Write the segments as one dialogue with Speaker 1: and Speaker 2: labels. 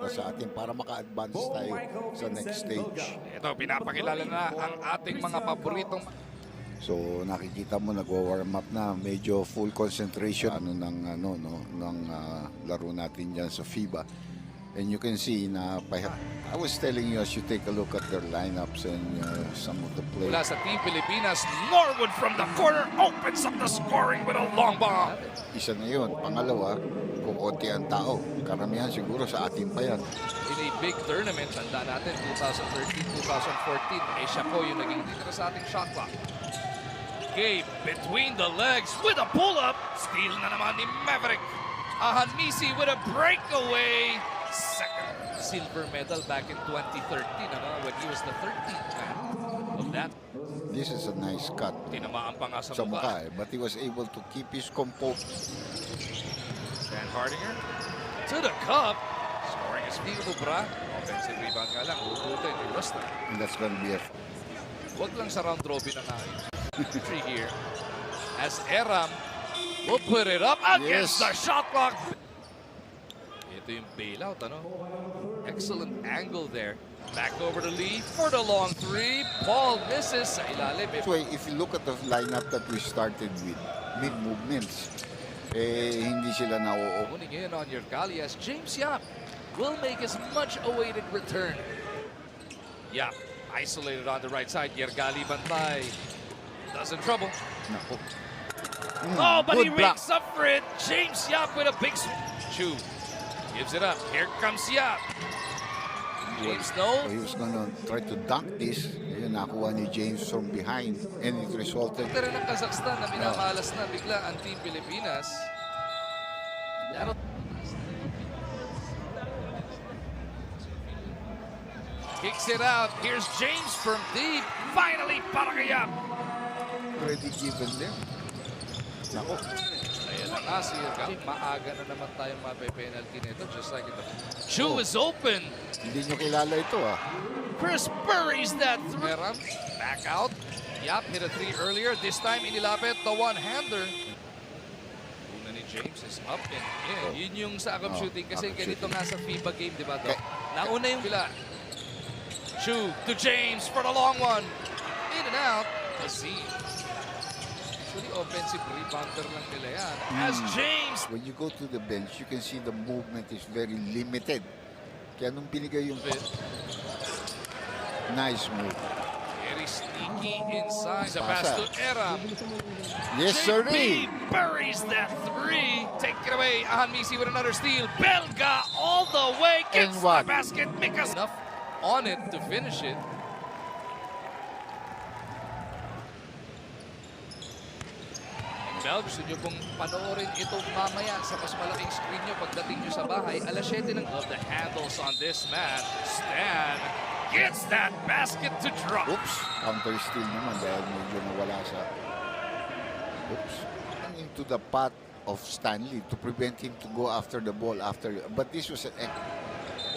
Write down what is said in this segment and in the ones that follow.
Speaker 1: para sa atin para maka-advance tayo sa next stage.
Speaker 2: Ito, pinapakilala na ang ating mga paboritong.
Speaker 1: So nakikita mo nagwa-warm up na, medyo full concentration ng laro natin diyan sa FIBA. And you can see na I was telling you as you take a look at their lineups and some of the players.
Speaker 2: Mula sa Team Pilipinas, Norwood from the corner opens up the scoring with a long bomb.
Speaker 1: Isa na yun. Pangalawa, kung konti ang tao, karamihan siguro sa atin pa yan.
Speaker 2: In a big tournament, tanda natin 2013-2014, eh siya po yung naging leader sa ating shot clock. Gabe between the legs with a pull-up. Steal na naman ni Maverick. Ahanmisi with a breakaway. Second silver medal back in 2013 when he was the 13th man of that.
Speaker 1: This is a nice cut
Speaker 2: Tinamaan pa nga sa
Speaker 1: sa
Speaker 2: mukha.
Speaker 1: mukha, but he was able to keep his composure.
Speaker 2: Stan Hardinger to the cup. Scoring is Steve Ubra. Offensive rebound nga lang. Ututin ni Rustin.
Speaker 1: And that's going to be a...
Speaker 2: Huwag lang sa round robin ang entry here. As Eram will put it up against the shot clock. Ito yung bailout, ano? Excellent angle there. Back over to Lee for the long three. Paul misses sa ilalim.
Speaker 1: If you look at the lineup that we started with, mid-movements, hindi sila na-oo.
Speaker 2: Moving in on Yergali as James Yap will make his much-awaited return. Yap isolated on the right side. Yergali bantay. Doesn't trouble.
Speaker 1: Naku.
Speaker 2: Oh, but he
Speaker 1: Good block.
Speaker 2: rakes up for it. James Yap with a big Chu gives it up. Here comes Yap. James
Speaker 1: So
Speaker 2: no.
Speaker 1: he was gonna try to dunk this. Ayun, nakuha ni James from behind. And it resulted...
Speaker 2: Ito rin ang Kazakhstan na minamalas na bigla ang Team Pilipinas. Kicks it out. Here's James from deep. Finally, para kay Yap.
Speaker 1: already given them. Naku.
Speaker 2: Ayan na nga si Yergali. Maaga na naman tayong mape-penalty nito. Just like in the... Chu is open.
Speaker 1: Hindi nyo kilala ito
Speaker 2: Chris buries that through. Back out. Yap hit a three earlier. This time inilapit the one-hander. Una ni James is up and in. Yun yung sa akam shooting kasi ganito nga sa FIBA game, di ba? Nauna yung bila. Chu to James for the long one. In and out. Azim. Actually, offensive rebounder lang nila yan. As James.
Speaker 1: When you go to the bench, you can see the movement is very limited. Kaya nung binigay yung... Nice move.
Speaker 2: Very sneaky inside. Sa pass to Eram.
Speaker 1: Yes, sir.
Speaker 2: JB buries that three. Take it away. Ahanmisi with another steal. Belga all the way. Gets the basket. Mikas enough on it to finish it. Bel, gusto nyo pong panoorin ito mamaya sa mas malaking screen nyo pagdating nyo sa bahay. Alas 7 ng of the handles on this man. Stan gets that basket to drop.
Speaker 1: Oops. Counter steal naman dahil medyo nawala sa... Oops. Into the path of Stanley to prevent him to go after the ball after... But this was an...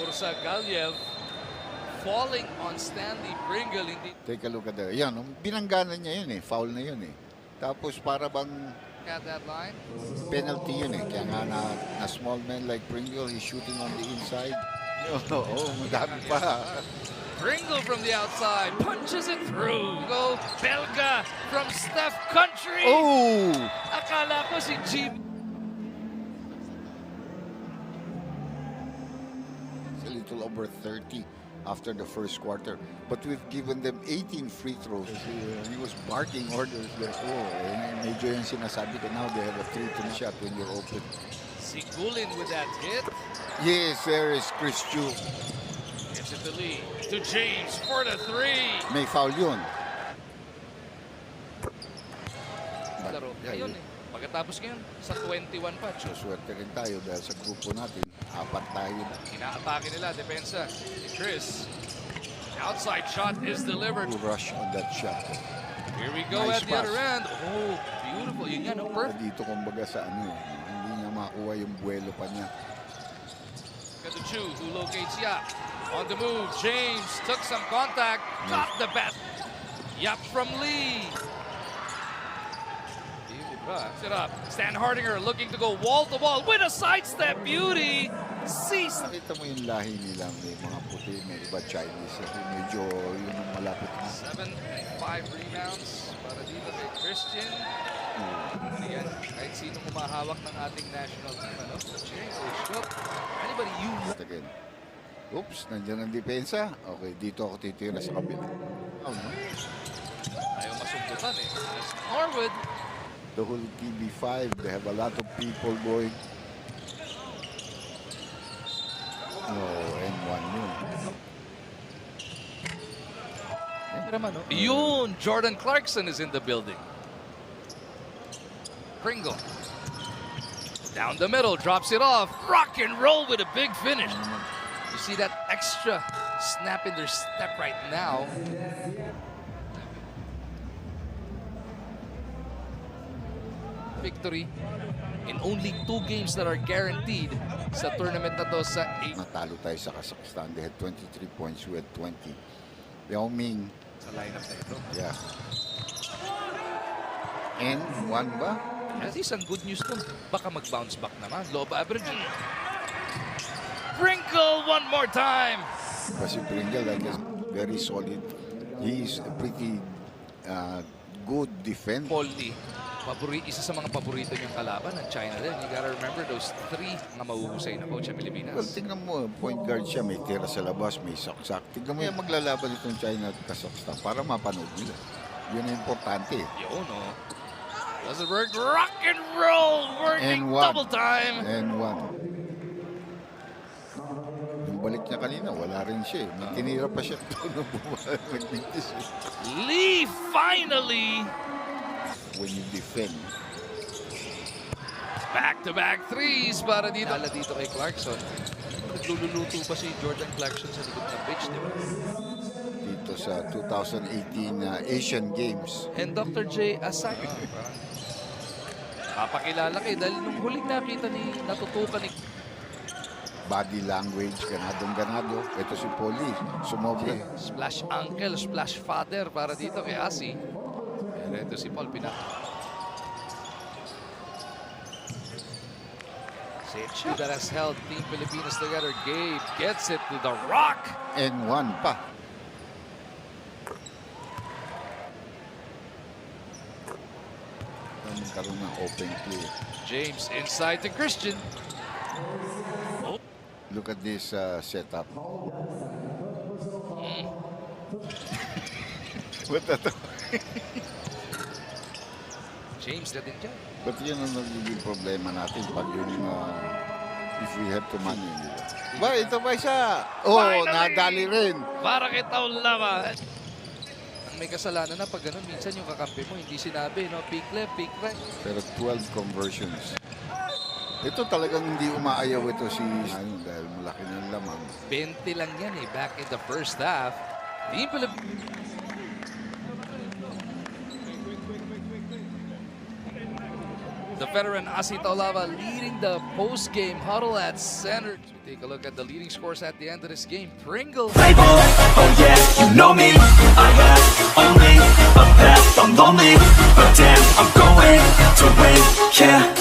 Speaker 2: Ursa Galiev falling on Stanley Pringle. Hindi
Speaker 1: Take a look at that. Yan, binangganan niya yun Foul na yun Tapos para bang
Speaker 2: at that line.
Speaker 1: penalty yun Kaya nga na small man like Pringle, he's shooting on the inside. Madami pa.
Speaker 2: Pringle from the outside punches it through. Go Belga from Steph Country.
Speaker 1: Oh!
Speaker 2: Akala ko si Jim.
Speaker 1: It's a little over 30 after the first quarter. But we've given them 18 free throws. He was barking orders there. Medyo yung sinasabi ko now, they have a 3-3 shot when you're open.
Speaker 2: Sigulin with that hit.
Speaker 1: Yes, there is Chris Chu.
Speaker 2: Gets it to Lee. To James for the three.
Speaker 1: May foul yun.
Speaker 2: Laro. Ayun Pagkatapos ngayon, sa 21 pa.
Speaker 1: Swerte rin tayo dahil sa grupo natin, 4 tayo.
Speaker 2: Inaatake nila, depensa. Chris. Outside shot is delivered.
Speaker 1: To rush on that shot.
Speaker 2: Here we go
Speaker 1: Nice
Speaker 2: at the
Speaker 1: pass.
Speaker 2: other end. Oh, beautiful. Yun yan, perfect.
Speaker 1: Dito kumbaga sa hindi niya makuha yung buwelo pa niya.
Speaker 2: Got the Chu who locates Yap. On the move, James took some contact. Got the bat. Yap from Lee. Set up. Stan Hardinger looking to go wall to wall with a sidestep beauty. season.
Speaker 1: Nakita mo yung lahi nila, may mga puti, may iba Chinese. Medyo yun ang malapit na.
Speaker 2: 7 and 5 rebounds para dito kay Christian. Yan, kahit sino humahawak ng ating national team, ano? Jay, Coach Cook, anybody you
Speaker 1: Again. Oops, nandiyan ang depensa. Okay, dito ako titira sa kabila. Oh, no?
Speaker 2: ayaw masumbukan eh. As Norwood,
Speaker 1: The whole TV5, they have a lot of people going. Oh, N1 yun.
Speaker 2: yun, Jordan Clarkson is in the building. Pringle. Down the middle, drops it off. Rock and roll with a big finish. You see that extra snap in their step right now. Victory in only 2 games that are guaranteed sa tournament na to sa 8.
Speaker 1: Natalo tayo sa Kazakhstan. They had 23 points. We had 20. Yao Ming,
Speaker 2: Sa lineup na ito.
Speaker 1: yeah. N1 ba?
Speaker 2: At least ang good news dun, baka mag-bounce back naman. Low average. Sprinkle one more time.
Speaker 1: Kasi Pringle, I guess, very solid. He's a pretty good defender.
Speaker 2: Polly, isa sa mga paborito niyang kalaban ng China din. You gotta remember those 3 mga mahuhusay na coach sa
Speaker 1: Well,
Speaker 2: Pilipinas.
Speaker 1: tingnan mo, point guard siya, may tira sa labas, may saksak. Tingnan mo yung maglalaban itong China at Kazakhstan para mapanood nila. Yun ang importante.
Speaker 2: Yun, no? Does it work? Rock and roll! Working
Speaker 1: N1.
Speaker 2: double time!
Speaker 1: N1. Yung balik niya kanina, wala rin siya. May tinira pa siya doon nagmintis.
Speaker 2: Lee finally!
Speaker 1: When you defend,
Speaker 2: Back-to-back threes para dito. Ala dito kay Clarkson. Naglululuto pa si Jordan Clarkson sa likod ng pitch, di ba?
Speaker 1: dito sa 2018 Asian Games.
Speaker 2: And Dr. J. Asaki. Papakilala kayo dahil nung huling nakita natutukan ni
Speaker 1: Body language, ganadong-ganado. Ito si Polly, sumobra.
Speaker 2: splash uncle, splash father para dito kay Asi. And ito si Paul Pinak. Sitch that has held Team Pilipinas together. Gabe gets it to the rock.
Speaker 1: N1 pa. Magkaroon ng open play.
Speaker 2: James inside to Christian.
Speaker 1: Look at this setup. What that?
Speaker 2: James na din dyan.
Speaker 1: But yun ang nagiging problema natin pag yung if we have to manage nila. Ba, ito ba siya? Oh,
Speaker 2: Finally!
Speaker 1: nadali rin.
Speaker 2: Para kita laban. Ang may kasalanan na pag ganun, minsan yung kakampi mo, hindi sinabi, no? Peak left, peak right.
Speaker 1: Pero 12 conversions. Ito talagang hindi umaayaw ito si dahil malaki ng lamang.
Speaker 2: 20 lang yan eh, back in the first half. Team Pilipinas. The veteran Asi Taulava leading the post-game huddle at center. We take a look at the leading scores at the end of this game. Pringle.
Speaker 3: Play ball, oh yeah, you know me. I have only a path, I'm lonely, but damn, I'm going to win, yeah.